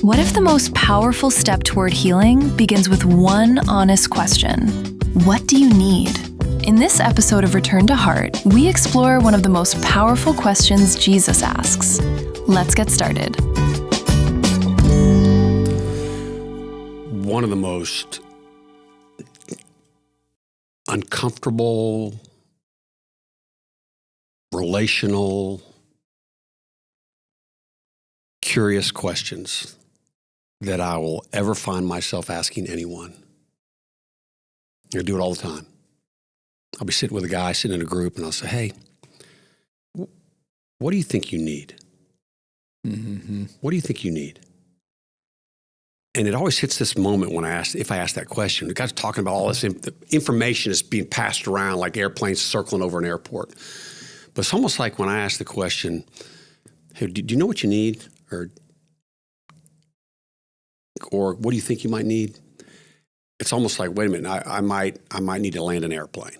What if the most powerful step toward healing begins with one honest question? What do you need? In this episode of Return to Heart, we explore one of the most powerful questions Jesus asks. Let's get started. One of the most uncomfortable, relational, curious questions that I will ever find myself asking anyone. I do it all the time. I'll be sitting with a guy, sitting in a group, and I'll say, hey, what do you think you need? Mm-hmm. What do you think you need? And it always hits this moment when if I ask that question. The guy's talking about all this information is being passed around like airplanes circling over an airport. But it's almost like when I ask the question, hey, do you know what you need? Or what do you think you might need? It's almost like, wait a minute, I might need to land an airplane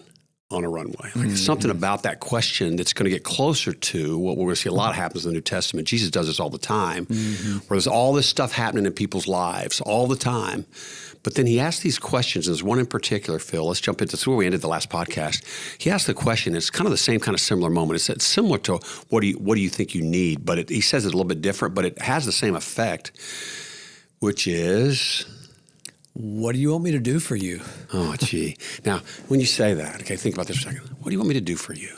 on a runway. Like something about that question that's going to get closer to what we're going to see a lot happens in the New Testament. Jesus does this all the time, where there's all this stuff happening in people's lives all the time. But then he asks these questions. There's one in particular, Phil. Let's jump into this. Where we ended the last podcast. He asked the question. It's kind of the same kind of similar moment. It's similar to what do you think you need? But he says it a little bit different, but it has the same effect, which is, what do you want me to do for you? Oh, gee. Now, when you say that, okay, think about this for a second. What do you want me to do for you?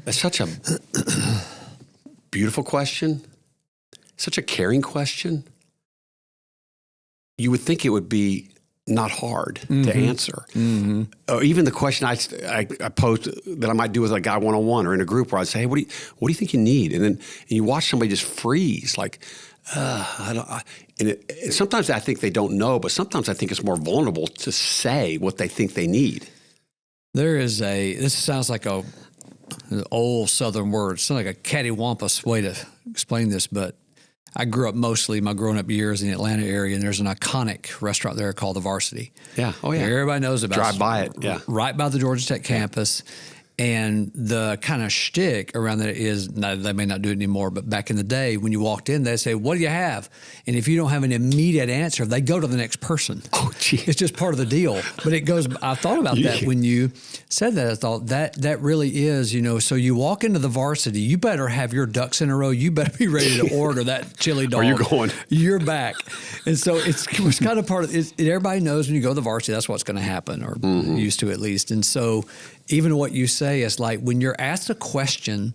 That's such a beautiful question, such a caring question. You would think it would be not hard to answer. Or even the question I posed that I might do with a guy one-on-one or in a group where I'd say, hey, what do you think you need? And then you watch somebody just freeze, like, sometimes I think they don't know, but sometimes I think it's more vulnerable to say what they think they need. This sounds like an old Southern word. It's like a cattywampus way to explain this, but I grew up mostly my growing up years in the Atlanta area, and there's an iconic restaurant there called the Varsity. Yeah. Oh, yeah. Everybody knows about it. Drive by it. Yeah. Right by the Georgia Tech campus. And the kind of shtick around that is, now they may not do it anymore, but back in the day when you walked in, they'd say, what do you have? And if you don't have an immediate answer, they go to the next person. Oh, gee. It's just part of the deal. But it goes, I thought about that when you said that. I thought that really is, so you walk into the Varsity, you better have your ducks in a row. You better be ready to order that chili dog. Or you're going. You're back. And so it's kind of part of it. Everybody knows when you go to the Varsity, that's what's going to happen, or used to at least. And so even what you say is like when you're asked a question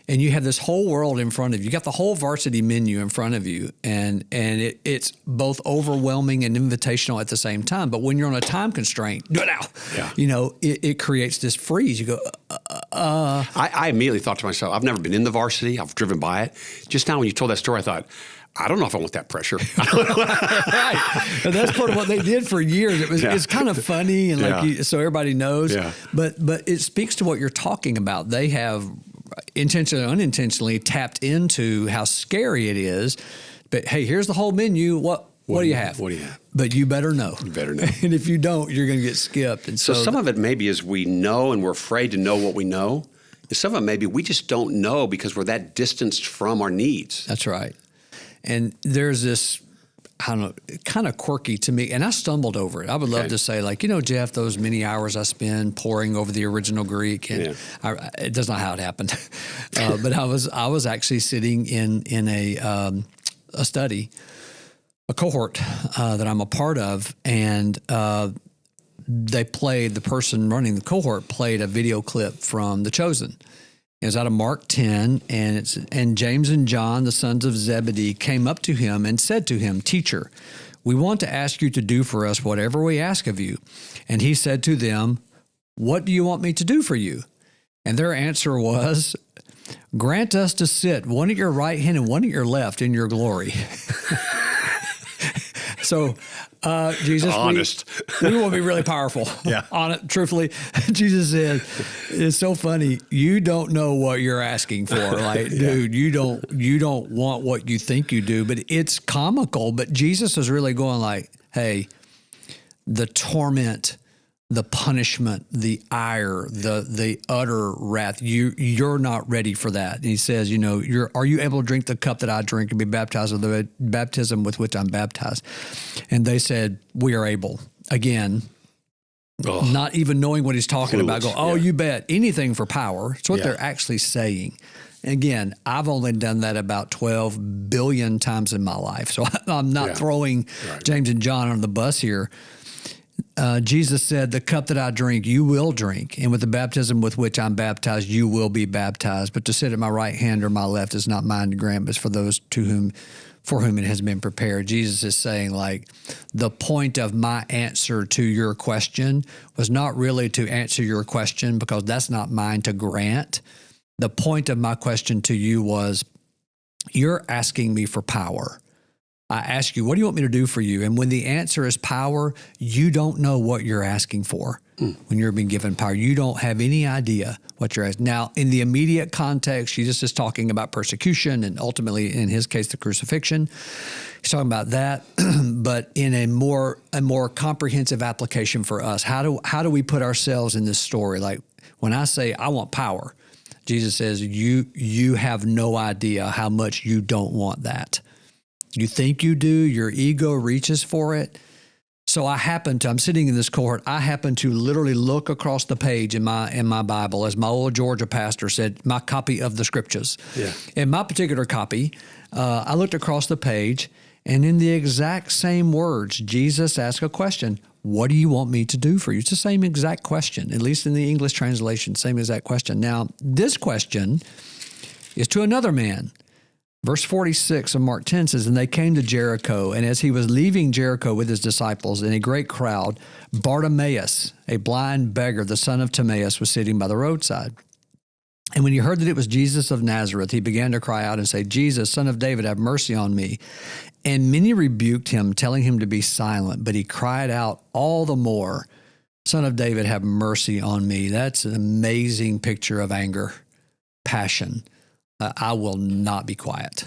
and you have this whole world in front of you, you got the whole Varsity menu in front of you, and it's both overwhelming and invitational at the same time. But when you're on a time constraint, do it now. It creates this freeze. You go, I immediately thought to myself, I've never been in the Varsity. I've driven by it. Just now when you told that story, I thought, I don't know if I want that pressure. Right. And that's part of what they did for years. It's kind of funny and so everybody knows. Yeah. But it speaks to what you're talking about. They have intentionally or unintentionally tapped into how scary it is. But hey, here's the whole menu. What do you have? What do you have? But you better know. You better know. And if you don't, you're going to get skipped. And so some of it maybe is we know and we're afraid to know what we know. And some of it maybe we just don't know because we're that distanced from our needs. That's right. And there's this, I don't know, kind of quirky to me, and I stumbled over it. I would love to say, like, Jeff, those many hours I spend poring over the original Greek, and it does not how it happened. But I was actually sitting in a study, a cohort that I'm a part of, and the person running the cohort played a video clip from The Chosen. It was out of Mark 10, and James and John, the sons of Zebedee, came up to him and said to him, "Teacher, we want to ask you to do for us whatever we ask of you." And he said to them, "What do you want me to do for you?" And their answer was, "Grant us to sit one at your right hand and one at your left in your glory." So, Jesus, honest. we want to be really powerful. Yeah. On it, truthfully, Jesus said, it's so funny. You don't know what you're asking for. Like, dude, you don't want what you think you do, but it's comical. But Jesus is really going like, hey, the torment the punishment, the ire, the utter wrath. You're not ready for that. And he says, are you able to drink the cup that I drink and be baptized with the baptism with which I'm baptized? And they said, we are able. Again, not even knowing what he's talking about. Go, oh, you bet, anything for power. It's what they're actually saying. Again, I've only done that about 12 billion times in my life. So I'm not throwing James and John on the bus here. Jesus said, the cup that I drink, you will drink. And with the baptism with which I'm baptized, you will be baptized. But to sit at my right hand or my left is not mine to grant, but it's for those for whom it has been prepared. Jesus is saying, like, the point of my answer to your question was not really to answer your question because that's not mine to grant. The point of my question to you was, you're asking me for power. I ask you, what do you want me to do for you? And when the answer is power, you don't know what you're asking for when you're being given power. You don't have any idea what you're asking. Now, in the immediate context, Jesus is talking about persecution and ultimately, in his case, the crucifixion. He's talking about that, but in a more comprehensive application for us. How do we put ourselves in this story? Like when I say, I want power, Jesus says, you have no idea how much you don't want that. You think you do, your ego reaches for it. So I'm sitting in this cohort, I happen to literally look across the page in my Bible, as my old Georgia pastor said, my copy of the scriptures. Yeah. In my particular copy, I looked across the page, and in the exact same words, Jesus asked a question, what do you want me to do for you? It's the same exact question, at least in the English translation, same exact question. Now, this question is to another man. Verse 46 of Mark 10 says, and they came to Jericho, and as he was leaving Jericho with his disciples in a great crowd, Bartimaeus, a blind beggar, the son of Timaeus, was sitting by the roadside. And when he heard that it was Jesus of Nazareth, he began to cry out and say, Jesus, son of David, have mercy on me. And many rebuked him, telling him to be silent, but he cried out all the more, Son of David, have mercy on me. That's an amazing picture of anger, passion. I will not be quiet.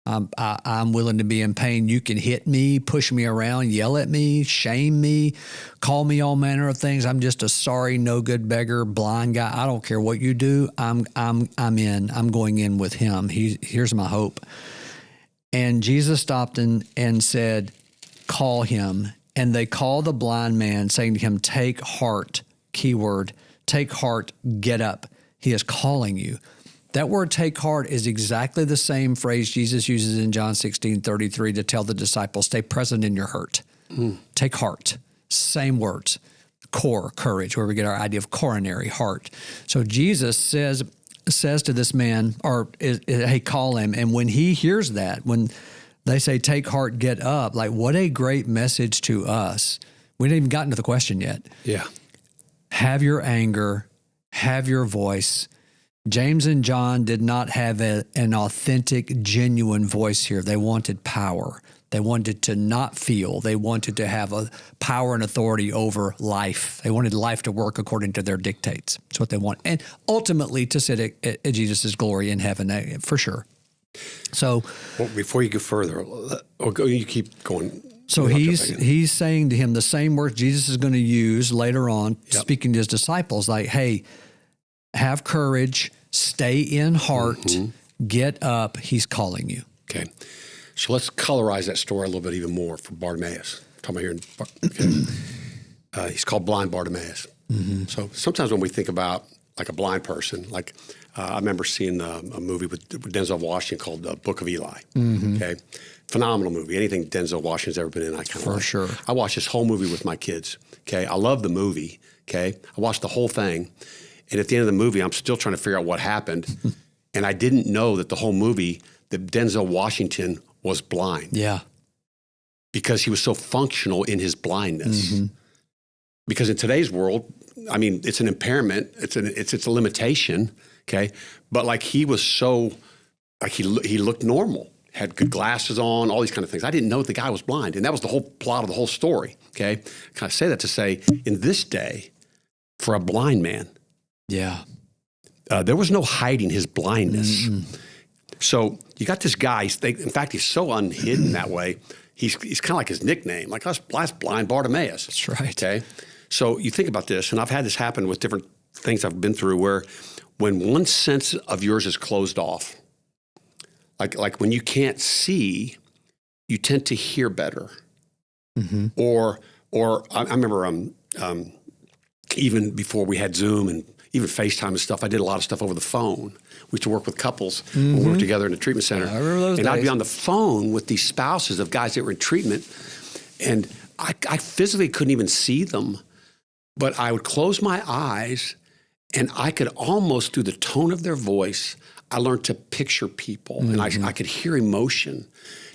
I'm willing to be in pain. You can hit me, push me around, yell at me, shame me, call me all manner of things. I'm just a sorry, no good beggar, blind guy. I don't care what you do. I'm in. I'm going in with him. Here's my hope. And Jesus stopped and said, call him. And they called the blind man, saying to him, take heart, keyword, take heart, get up. He is calling you. That word take heart is exactly the same phrase Jesus uses in John 16:33 to tell the disciples, stay present in your hurt. Take heart. Same words. Core, courage, where we get our idea of coronary, heart. So Jesus says to this man, hey, call him. And when he hears that, when they say take heart, get up, like what a great message to us. We didn't even gotten to the question yet. Yeah. Have your anger, have your voice. James and John did not have an authentic, genuine voice here. They wanted power. They wanted to not feel. They wanted to have a power and authority over life. They wanted life to work according to their dictates. That's what they want. And ultimately to sit at Jesus' glory in heaven, for sure. So, well, before you go further, you keep going. So he's saying to him the same words Jesus is going to use later on, speaking to his disciples, like, hey, have courage, stay in heart, get up. He's calling you. Okay. So let's colorize that story a little bit even more for Bartimaeus. I'm talking about here. Okay. He's called Blind Bartimaeus. So sometimes when we think about like a blind person, like I remember seeing a movie with Denzel Washington called Book of Eli. Okay. Phenomenal movie. Anything Denzel Washington's ever been in, I kind of like. Sure. I watched this whole movie with my kids. Okay. I love the movie. Okay. I watched the whole thing. And at the end of the movie, I'm still trying to figure out what happened. And I didn't know that the whole movie, that Denzel Washington was blind. Yeah. Because he was so functional in his blindness. Because in today's world, I mean, it's an impairment. It's a limitation. Okay. But like he was so, like he looked normal, had good glasses on, all these kind of things. I didn't know the guy was blind. And that was the whole plot of the whole story. Okay. I kind of say that to say, in this day, for a blind man, there was no hiding his blindness. So you got this guy. In fact, he's so unhidden that way. He's kind of like his nickname, like us, Blind Bartimaeus. That's right. Okay. So you think about this, and I've had this happen with different things I've been through where when one sense of yours is closed off, like when you can't see, you tend to hear better. Mm-hmm. Or I remember even before we had Zoom and even FaceTime and stuff, I did a lot of stuff over the phone. We used to work with couples when we were together in the treatment center. I remember those days. I'd be on the phone with these spouses of guys that were in treatment, and I physically couldn't even see them, but I would close my eyes, and I could almost, through the tone of their voice, I learned to picture people, and I could hear emotion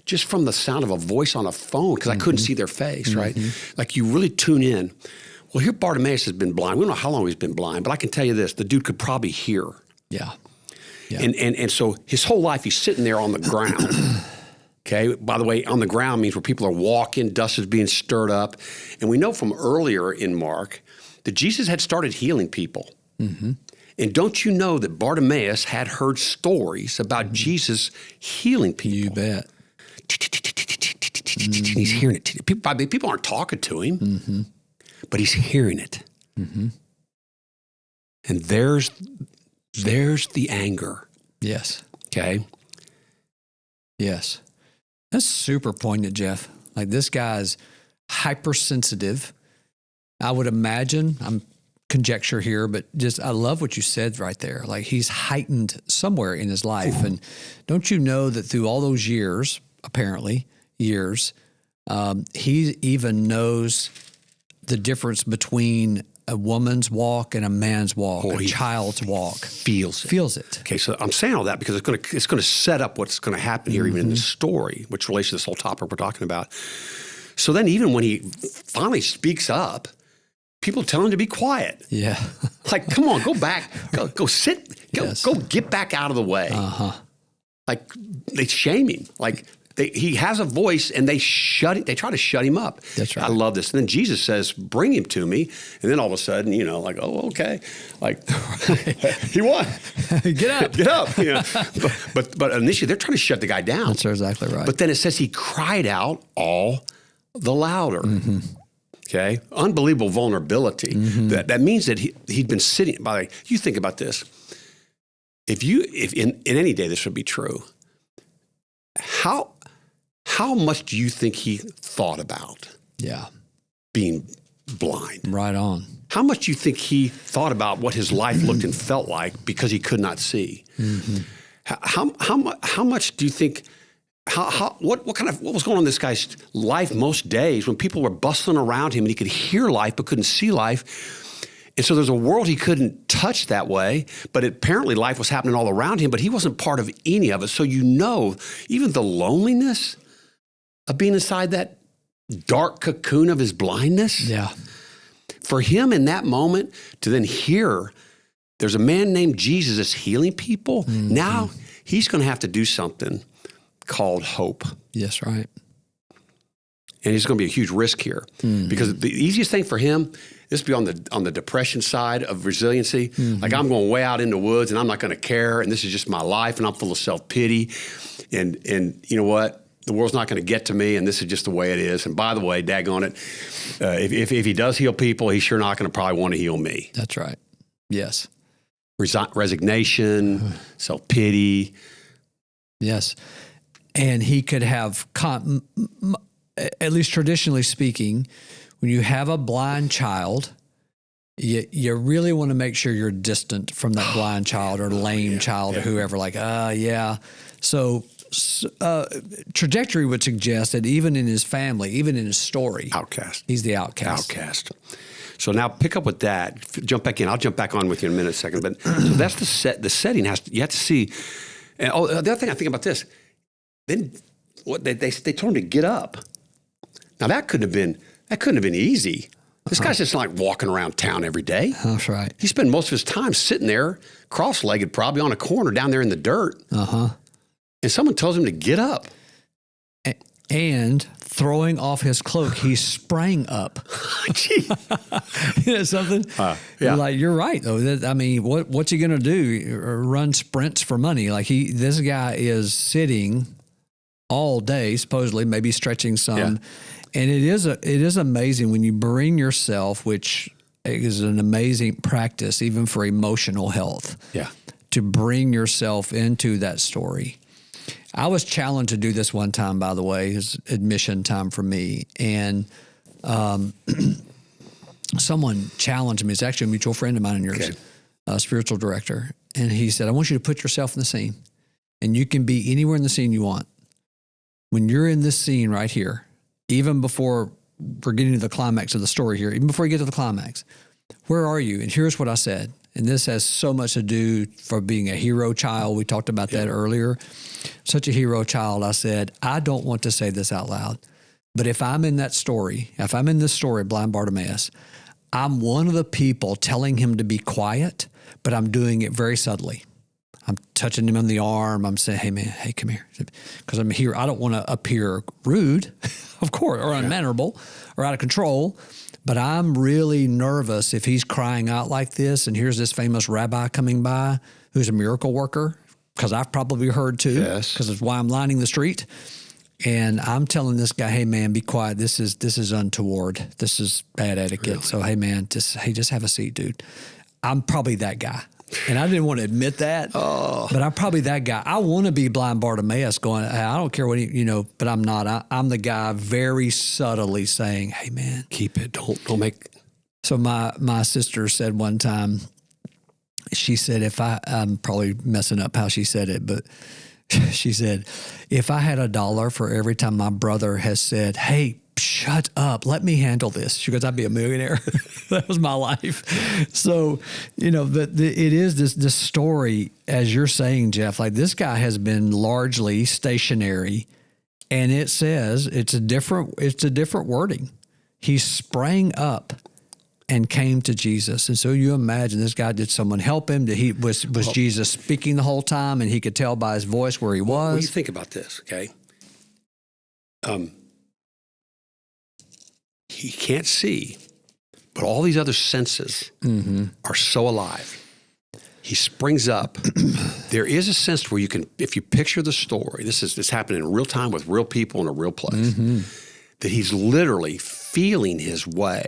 just from the sound of a voice on a phone because I couldn't see their face, right? Like you really tune in. Well, here Bartimaeus has been blind. We don't know how long he's been blind, but I can tell you this, the dude could probably hear. Yeah. And so his whole life he's sitting there on the ground. Okay. By the way, on the ground means where people are walking, dust is being stirred up. And we know from earlier in Mark that Jesus had started healing people. Mm-hmm. And don't you know that Bartimaeus had heard stories about Jesus healing people? You bet. He's hearing it. People aren't talking to him, but he's hearing it. Mm-hmm. And there's the anger. Yes. Okay. Yes. That's super poignant, Jeff. Like this guy's hypersensitive. I would imagine, I'm conjecture here, but just I love what you said right there. Like he's heightened somewhere in his life. And don't you know that through all those years, apparently, he even knows the difference between a woman's walk and a man's walk, a child's walk. Feels it. Okay, so I'm saying all that because it's going to set up what's going to happen here even in this story, which relates to this whole topic we're talking about. So then even when he finally speaks up, people tell him to be quiet. Yeah. Like, come on, go back, go sit, go get back out of the way. Uh-huh. Like they shame him. Like he has a voice and they try to shut him up. That's right. I love this. And then Jesus says, bring him to me. And then all of a sudden, like, oh, okay. Like, he won. Get up. Get up. But initially they're trying to shut the guy down. That's exactly right. But then it says he cried out all the louder. Mm-hmm. Okay? Unbelievable vulnerability. Mm-hmm. That means that he'd been sitting. By the way, you think about this. If in any day this would be true, how much do you think he thought about being blind? Right on. How much do you think he thought about what his life looked and felt like because he could not see? Mm-hmm. How much do you think? What was going on in this guy's life most days when people were bustling around him and he could hear life but couldn't see life? And so there's a world he couldn't touch that way, but apparently life was happening all around him, but he wasn't part of any of it. So even the loneliness of being inside that dark cocoon of his blindness. Yeah. For him in that moment to then hear there's a man named Jesus that's healing people. Mm-hmm. Now he's going to have to do something called hope. Yes, right. And it's going to be a huge risk here because the easiest thing for him is to be on the depression side of resiliency. Mm-hmm. Like I'm going way out in the woods and I'm not going to care and this is just my life and I'm full of self-pity and you know what? The world's not going to get to me and this is just the way it is. And by the way, daggone it, if he does heal people, he's sure not going to probably want to heal me. That's right. Yes. Resignation, self-pity. Yes. And he could have, at least traditionally speaking, when you have a blind child, you really want to make sure you're distant from that blind child or lame child or whoever. Like, So trajectory would suggest that even in his family, even in his story, outcast. He's the outcast. Outcast. So now pick up with that. Jump back in. I'll jump back on with you in a minute, second. But so that's the setting. You have to see. And the other thing I think about this. Then what they told him to get up. Now that couldn't have been easy. This guy's just like walking around town every day. That's right. He spent most of his time sitting there, cross-legged, probably on a corner down there in the dirt. Uh-huh. And someone tells him to get up. And throwing off his cloak, he sprang up. Gee. You know something? Yeah. Like, you're right, though. What's he going to do? Run sprints for money? Like this guy is sitting all day, supposedly, maybe stretching some. Yeah. And it is amazing when you bring yourself, which is an amazing practice, even for emotional health. Yeah. To bring yourself into that story. I was challenged to do this one time, by the way, it's admission time for me. And someone challenged me. It's actually a mutual friend of mine and yours, a spiritual director. And he said, I want you to put yourself in the scene. And you can be anywhere in the scene you want. When you're in this scene right here, even before we're getting to the climax of the story here, even before you get to the climax, where are you? And here's what I said. And this has so much to do for being a hero child. We talked about that earlier. Such a hero child. I said, I don't want to say this out loud, but if I'm in that story, if I'm in this story, Blind Bartimaeus, I'm one of the people telling him to be quiet, but I'm doing it very subtly. I'm touching him on the arm. I'm saying, hey, man, hey, come here. Because I'm here. I don't want to appear rude, of course, or unmannerable or out of control. But I'm really nervous if he's crying out like this, and here's this famous rabbi coming by who's a miracle worker, because I've probably heard too, because it's why I'm lining the street. And I'm telling this guy, hey, man, be quiet. This is untoward. This is bad etiquette. Really? So, hey, man, just have a seat, dude. I'm probably that guy. And I didn't want to admit that, but I'm probably that guy. I want to be Blind Bartimaeus going, hey, I don't care what but I'm not. I'm the guy very subtly saying, hey, man. Keep it. Don't make. So my sister said one time, she said, I'm probably messing up how she said it, but she said, if I had $1 for every time my brother has said, hey, shut up, let me handle this, she goes, I'd be a millionaire. That was my life. So, it is this story, as you're saying, Jeff, like this guy has been largely stationary, and it says it's a different wording. He sprang up and came to Jesus. And so you imagine this guy, did someone help him? Was Jesus speaking the whole time and he could tell by his voice where he was? Well, you think about this, okay? He can't see, but all these other senses are so alive. He springs up. There is a sense where you can, if you picture the story, this happened in real time with real people in a real place, that he's literally feeling his way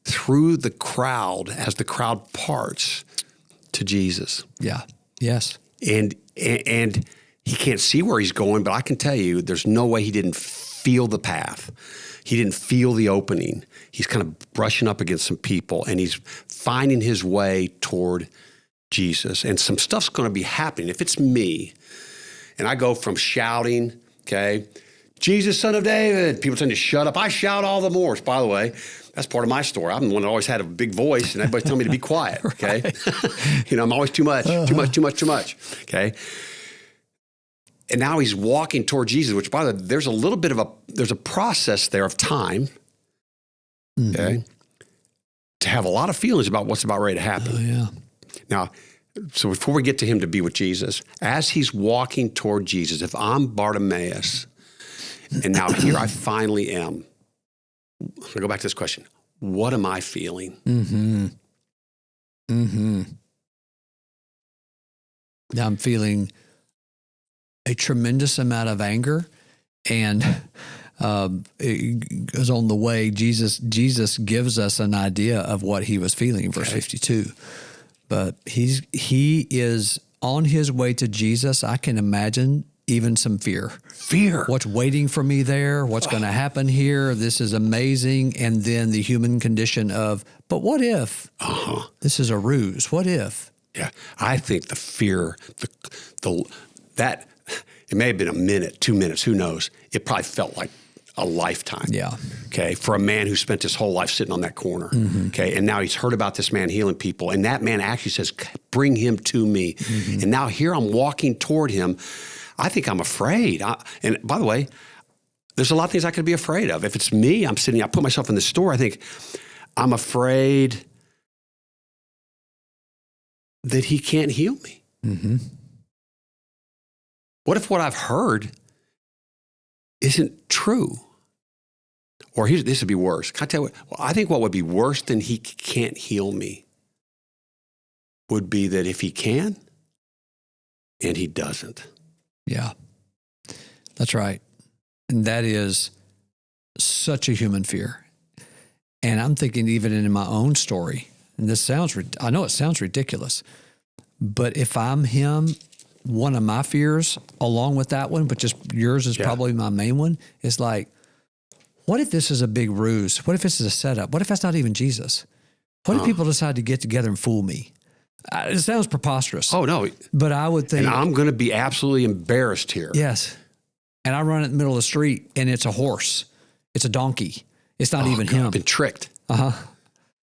through the crowd as the crowd parts to Jesus. Yeah. Yes. And he can't see where he's going, but I can tell you there's no way he didn't feel the path. He didn't feel the opening. He's kind of brushing up against some people, and he's finding his way toward Jesus. And some stuff's going to be happening. If it's me, and I go from shouting, okay, Jesus, Son of David, people tend to shut up. I shout all the more. By the way, that's part of my story. I'm the one that always had a big voice, and everybody's telling me to be quiet, okay? I'm always too much, okay? And now he's walking toward Jesus, which, by the way, there's a process there of time, okay, to have a lot of feelings about what's about ready to happen. Oh, yeah. Now, so before we get to him to be with Jesus, as he's walking toward Jesus, if I'm Bartimaeus, and now here I finally am, I'm going to go back to this question. What am I feeling? Now I'm feeling a tremendous amount of anger, and it goes on the way. Jesus gives us an idea of what he was feeling in verse 52. But he is on his way to Jesus. I can imagine even some fear. What's waiting for me there? What's going to happen here? This is amazing. And then the human condition of, but what if this is a ruse? What if? Yeah, I think the fear, that it may have been a minute, 2 minutes, who knows? It probably felt like a lifetime. Yeah. Okay. For a man who spent his whole life sitting on that corner. Okay. And now he's heard about this man healing people. And that man actually says, bring him to me. And now here I'm walking toward him. I think I'm afraid. And by the way, there's a lot of things I could be afraid of. If it's me, I put myself in the store. I think I'm afraid that he can't heal me. What if what I've heard isn't true? Or this would be worse. Can I tell you what? I think what would be worse than he can't heal me would be that if he can and he doesn't. Yeah, that's right. And that is such a human fear. And I'm thinking even in my own story, and I know it sounds ridiculous, but if I'm him, one of my fears along with that one, but just yours is probably my main one, is like, what if this is a big ruse? What if this is a setup? What if that's not even Jesus? What if people decide to get together and fool me? It sounds preposterous. Oh, no. But I would think. And I'm going to be absolutely embarrassed here. Yes. And I run it in the middle of the street, and it's a horse. It's a donkey. It's not even him. I've been tricked. Uh-huh.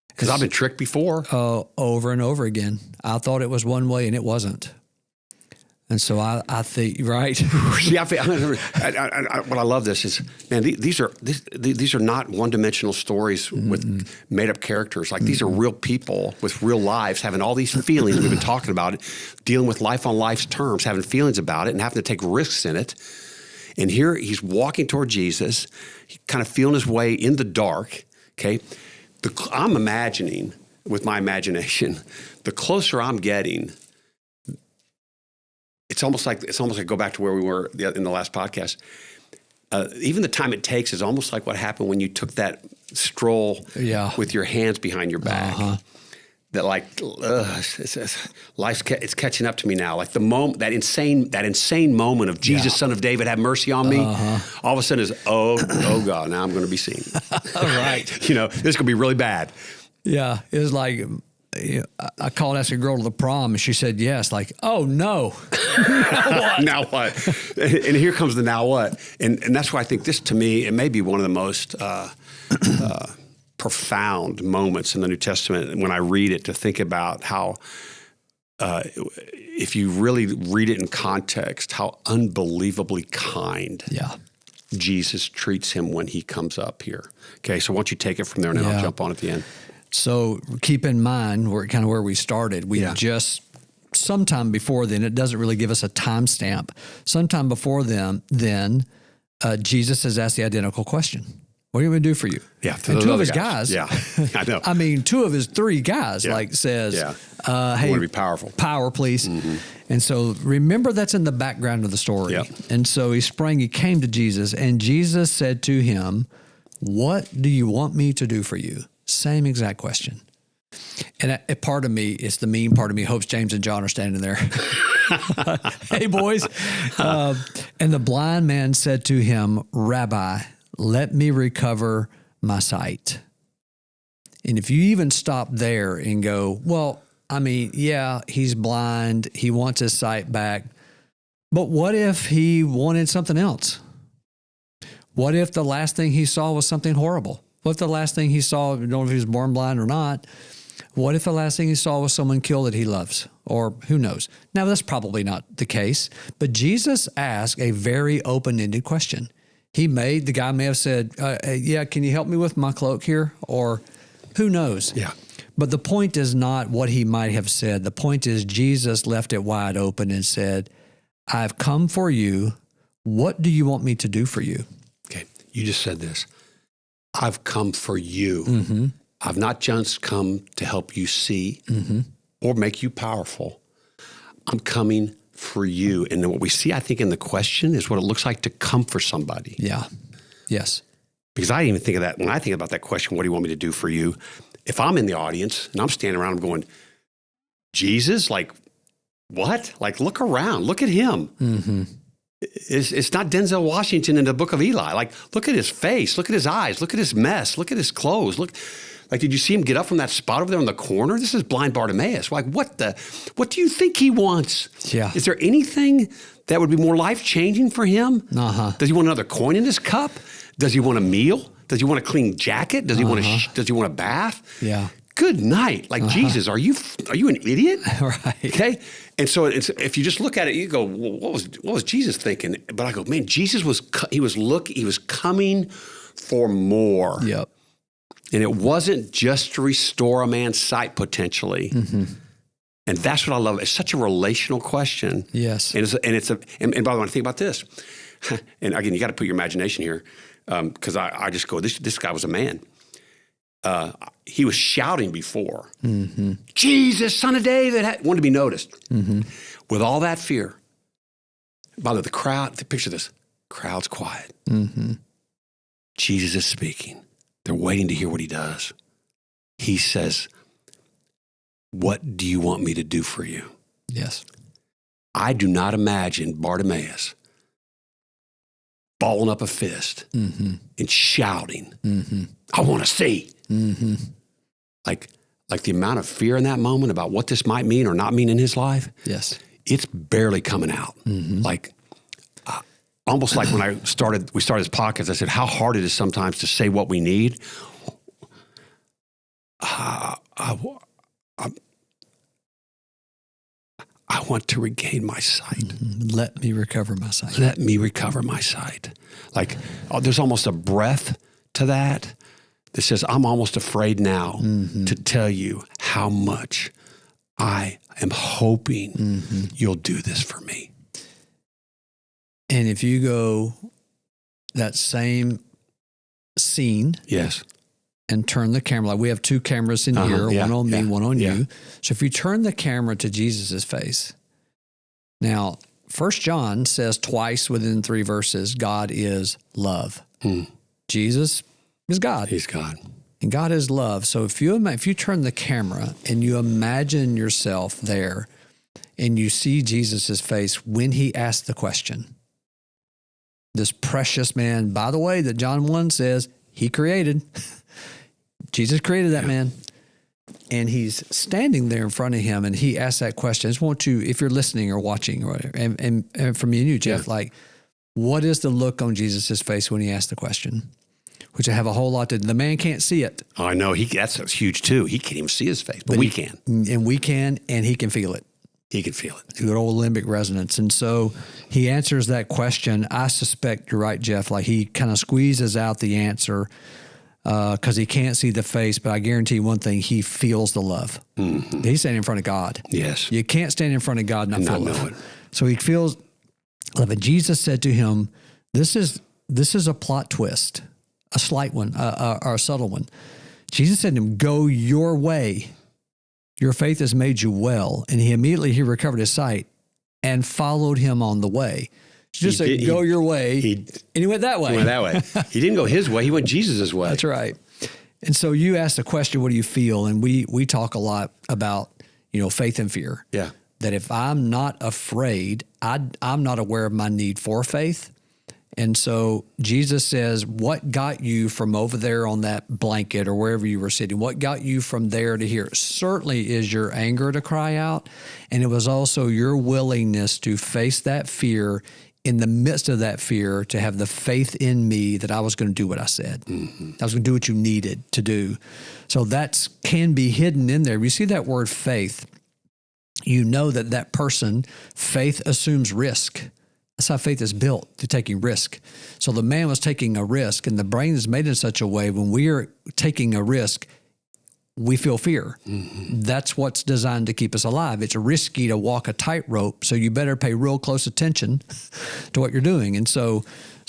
Because I've been tricked before. Over and over again. I thought it was one way, and it wasn't. And so I think, right? Yeah, what I love this is, man, these are not one-dimensional stories with made-up characters. Like these are real people with real lives, having all these feelings we've been talking about, dealing with life on life's terms, having feelings about it, and having to take risks in it. And here he's walking toward Jesus, kind of feeling his way in the dark. Okay, I'm imagining with my imagination, the closer I'm getting. It's almost like go back to where we were in the last podcast. Even the time it takes is almost like what happened when you took that stroll with your hands behind your back. Uh-huh. That like it's catching up to me now. Like the moment that insane moment of Jesus, Son of David, have mercy on me. Uh-huh. All of a sudden is oh God, now I'm going to be seen. Right. This could be really bad. Yeah, it was like. I called, asked a girl to the prom, and she said yes. Like, oh no, now what? And here comes the now what? And that's why I think this, to me, it may be one of the most profound moments in the New Testament when I read it. To think about how, if you really read it in context, how unbelievably kind Jesus treats him when he comes up here. Okay, so why don't you take it from there, and then I'll jump on at the end. So keep in mind, where we started. We just sometime before then. It doesn't really give us a timestamp. Sometime before then, Jesus has asked the identical question: "What are you going to do for you?" Yeah, and two of his guys. Yeah, I know. I mean, two of his three guys says, "Hey, I want to be powerful. Power, please." Mm-hmm. And so remember, that's in the background of the story. Yep. And so he came to Jesus, and Jesus said to him, "What do you want me to do for you?" Same exact question. And a part of me, it's the mean part of me, hopes James and John are standing there. Hey, boys. And the blind man said to him, "Rabbi, let me recover my sight." And if you even stop there and go, well, I mean, yeah, he's blind. He wants his sight back. But what if he wanted something else? What if the last thing he saw was something horrible? What if the last thing he saw, I don't know if he was born blind or not, what if the last thing he saw was someone killed that he loves? Or who knows? Now, that's probably not the case, but Jesus asked a very open-ended question. The guy may have said, can you help me with my cloak here? Or who knows? Yeah. But the point is not what he might have said. The point is Jesus left it wide open and said, "I've come for you. What do you want me to do for you?" Okay, you just said this. I've come for you. Mm-hmm. I've not just come to help you see or make you powerful. I'm coming for you. And then what we see, I think, in the question is what it looks like to come for somebody. Yeah. Yes. Because I didn't even think of that. When I think about that question, what do you want me to do for you? If I'm in the audience and I'm standing around, I'm going, Jesus, like, what? Like, look around. Look at him. Mm-hmm. It's not Denzel Washington in the Book of Eli. Like, look at his face. Look at his eyes. Look at his mess. Look at his clothes. Look, like, did you see him get up from that spot over there in the corner? This is Blind Bartimaeus. Like, what do you think he wants? Yeah. Is there anything that would be more life-changing for him? Uh-huh. Does he want another coin in his cup? Does he want a meal? Does he want a clean jacket? Does he want a bath? Yeah. Good night. Like, Jesus, are you an idiot? Right. Okay. And so if you just look at it, you go, well, what was Jesus thinking? But I go, man, Jesus was coming for more. Yep. And it wasn't just to restore a man's sight potentially. Mm-hmm. And that's what I love. It's such a relational question. Yes. And by the way, I think about this. And again, you got to put your imagination here. Because I just go, this guy was a man. He was shouting before, Jesus, Son of David, wanted to be noticed. Mm-hmm. With all that fear. By the way, picture this, crowd's quiet. Mm-hmm. Jesus is speaking. They're waiting to hear what he does. He says, what do you want me to do for you? Yes. I do not imagine Bartimaeus balling up a fist and shouting, I want to see. Like the amount of fear in that moment about what this might mean or not mean in his life. Yes. It's barely coming out. Almost like when we started this podcast, I said how hard it is sometimes to say what we need. I want to regain my sight. Let me recover my sight. Let me recover my sight. Like, there's almost a breath to that says, I'm almost afraid now to tell you how much I am hoping you'll do this for me. And if you go that same scene, yes, and turn the camera, like we have two cameras in here, one on me, one on you. So if you turn the camera to Jesus' face, now 1 John says twice within 3 verses, God is love. Jesus is God. He's God. And God is love. So if you turn the camera and you imagine yourself there and you see Jesus' face when he asked the question, this precious man, by the way, that John 1 says he created. Jesus created that man. And he's standing there in front of him and he asks that question. I just want you, if you're listening or watching or whatever, and for me and you, Jeff, like, what is the look on Jesus' face when he asked the question? Which I have a whole lot to, the man can't see it. Oh, I know. That's huge too. He can't even see his face, but we can. And we can, and he can feel it. He can feel it. Good old limbic resonance. And so he answers that question. I suspect you're right, Jeff. Like he kind of squeezes out the answer because he can't see the face, but I guarantee you one thing, he feels the love. He's standing in front of God. Yes. You can't stand in front of God and not feel love. Know it. So he feels love. And Jesus said to him, this is a plot twist, a slight one, or a subtle one. Jesus said to him, go your way. Your faith has made you well. And he immediately recovered his sight and followed him on the way. Just said, go your way. And he went that way. He went that way. He didn't go his way. He went Jesus' way. That's right. And so you asked the question, what do you feel? And we talk a lot about, faith and fear. Yeah. That if I'm not afraid, I'm not aware of my need for faith. And so Jesus says, what got you from over there on that blanket or wherever you were sitting? What got you from there to here? Certainly is your anger to cry out. And it was also your willingness to face that fear, in the midst of that fear, to have the faith in me that I was going to do what I said. I was going to do what you needed to do. So that can be hidden in there. If you see that word faith, you know that person, faith assumes risk. That's how faith is built, to taking risk. So the man was taking a risk, and the brain is made in such a way when we are taking a risk, we feel fear. That's what's designed to keep us alive. It's risky to walk a tightrope, so you better pay real close attention to what you're doing. And so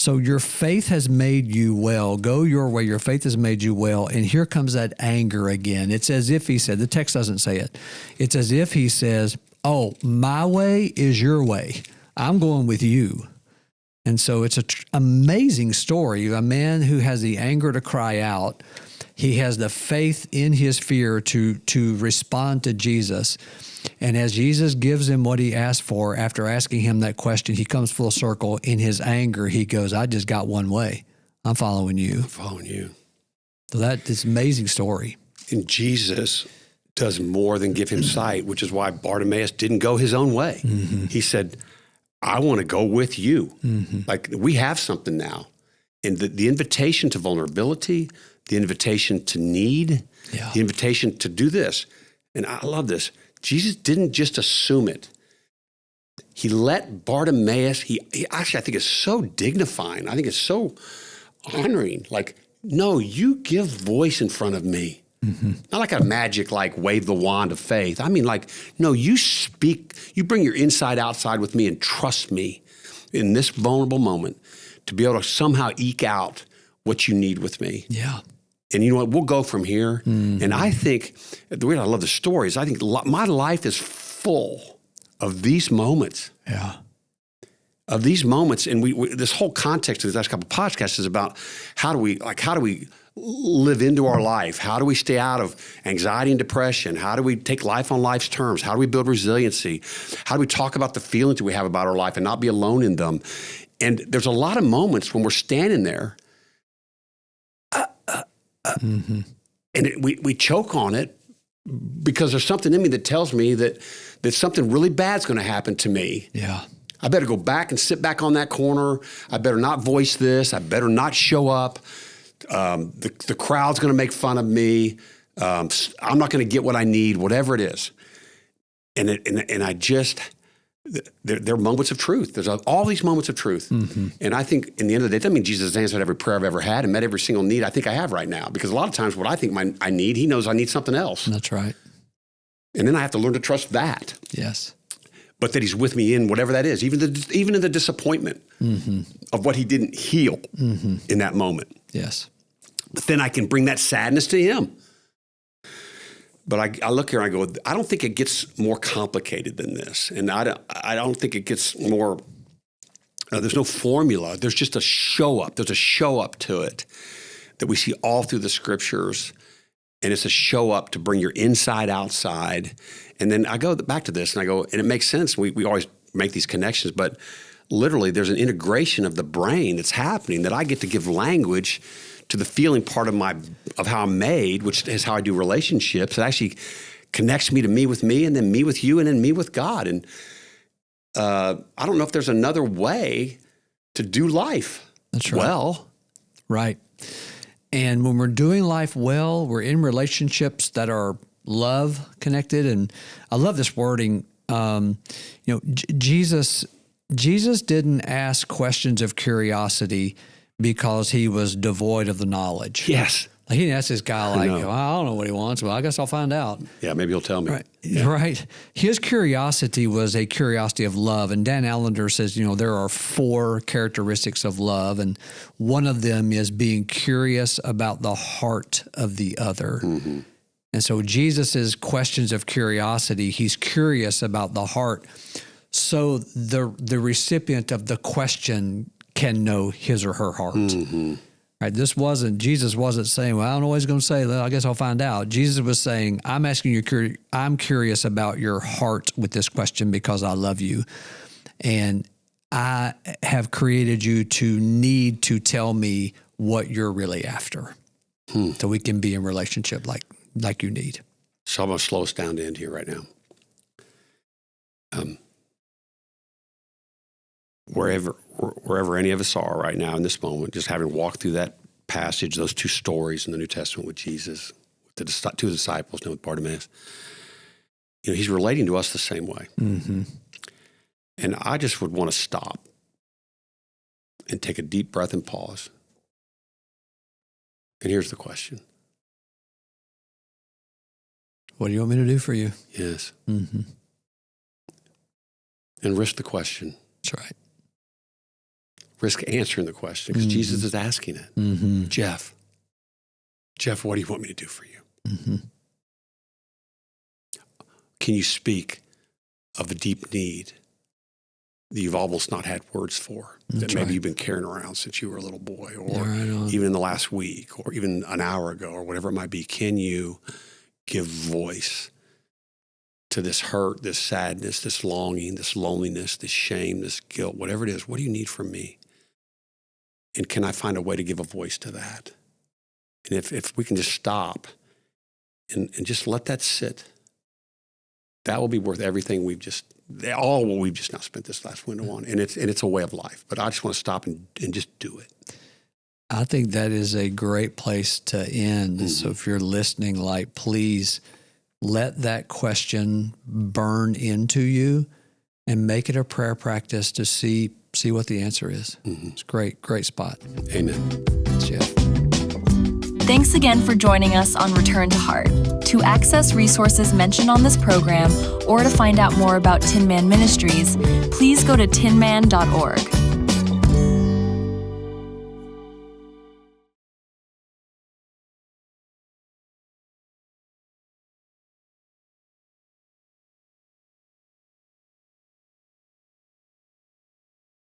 your faith has made you well. Go your way. Your faith has made you well. And here comes that anger again. It's as if he said, the text doesn't say it. It's as if he says, oh, my way is your way. I'm going with you. And so it's an amazing story. A man who has the anger to cry out. He has the faith in his fear to respond to Jesus. And as Jesus gives him what he asked for, after asking him that question, he comes full circle. In his anger, he goes, I just got one way. I'm following you. I'm following you. So that's an amazing story. And Jesus does more than give him sight, which is why Bartimaeus didn't go his own way. He said, I want to go with you. Like, we have something now. And the invitation to vulnerability, the invitation to need, the invitation to do this. And I love this. Jesus didn't just assume it. He let Bartimaeus, he actually, I think it's so dignifying. I think it's so honoring. Like, no, you give voice in front of me. Not like a magic, like wave the wand of faith. I mean, like, no, you speak, you bring your inside outside with me and trust me in this vulnerable moment to be able to somehow eke out what you need with me. Yeah. And you know what? We'll go from here. And I think, the way I love the stories, I think my life is full of these moments. Yeah. of these moments, and we this whole context of the last couple of podcasts is about how do we live into our life? How do we stay out of anxiety and depression? How do we take life on life's terms? How do we build resiliency? How do we talk about the feelings that we have about our life and not be alone in them? And there's a lot of moments when we're standing there, and we choke on it because there's something in me that tells me that something really bad's going to happen to me. Yeah. I better go back and sit back on that corner. I better not voice this. I better not show up. The crowd's going to make fun of me. I'm not going to get what I need, whatever it is. And I just, there are moments of truth. There's all these moments of truth. And I think in the end of the day, that means Jesus answered every prayer I've ever had and met every single need I think I have right now. Because a lot of times what I think I need, he knows I need something else. That's right. And then I have to learn to trust that. Yes. But that he's with me in whatever that is, even in the disappointment of what he didn't heal in that moment. Yes. But then I can bring that sadness to him. But I look here and I go, I don't think it gets more complicated than this. And I don't think it gets more, there's no formula. There's just a show up. There's a show up to it that we see all through the scriptures. And it's a show up to bring your inside outside. And then I go back to this and I go, and it makes sense. We always make these connections, but literally there's an integration of the brain that's happening that I get to give language to the feeling part of how I'm made, which is how I do relationships. It actually connects me to me with me, and then me with you, and then me with God. And I don't know if there's another way to do life. That's right. Well. Right. And when we're doing life well, we're in relationships that are love connected. And I love this wording. Jesus didn't ask questions of curiosity because he was devoid of the knowledge. Yes. Like he didn't ask this guy like, I don't know what he wants. Well, I guess I'll find out. Yeah, maybe he'll tell me. Right. Yeah. Right. His curiosity was a curiosity of love. And Dan Allender says, there are 4 characteristics of love. And one of them is being curious about the heart of the other. Mm-hmm. And so Jesus' questions of curiosity, he's curious about the heart. So the recipient of the question can know his or her heart. Mm-hmm. Right? Jesus wasn't saying, well, I don't know what he's going to say. I guess I'll find out. Jesus was saying, I'm asking you, I'm curious about your heart with this question because I love you. And I have created you to need to tell me what you're really after. So we can be in relationship like you need. So I'm going to slow us down to end here right now. Wherever any of us are right now in this moment, just having walked through that passage, those 2 stories in the New Testament with Jesus, with the 2 disciples, with Bartimaeus, he's relating to us the same way. Mm-hmm. And I just would want to stop and take a deep breath and pause. And here's the question. What do you want me to do for you? Yes. Mm-hmm. And risk the question. That's right. Risk answering the question because Jesus is asking it. Mm-hmm. Jeff, what do you want me to do for you? Mm-hmm. Can you speak of a deep need that you've almost not had words for, that maybe you've been carrying around since you were a little boy, or even in the last week, or even an hour ago, or whatever it might be? Can you give voice to this hurt, this sadness, this longing, this loneliness, this shame, this guilt, whatever it is? What do you need from me? And can I find a way to give a voice to that? And if we can just stop and just let that sit, that will be worth everything we've just now spent this last window on. And it's a way of life. But I just want to stop and just do it. I think that is a great place to end. Mm-hmm. So if you're listening, please let that question burn into you and make it a prayer practice to see what the answer is. Mm-hmm. It's great spot. Amen. That's Jeff. Thanks again for joining us on Return to Heart. To access resources mentioned on this program or to find out more about Tin Man Ministries, please go to tinman.org.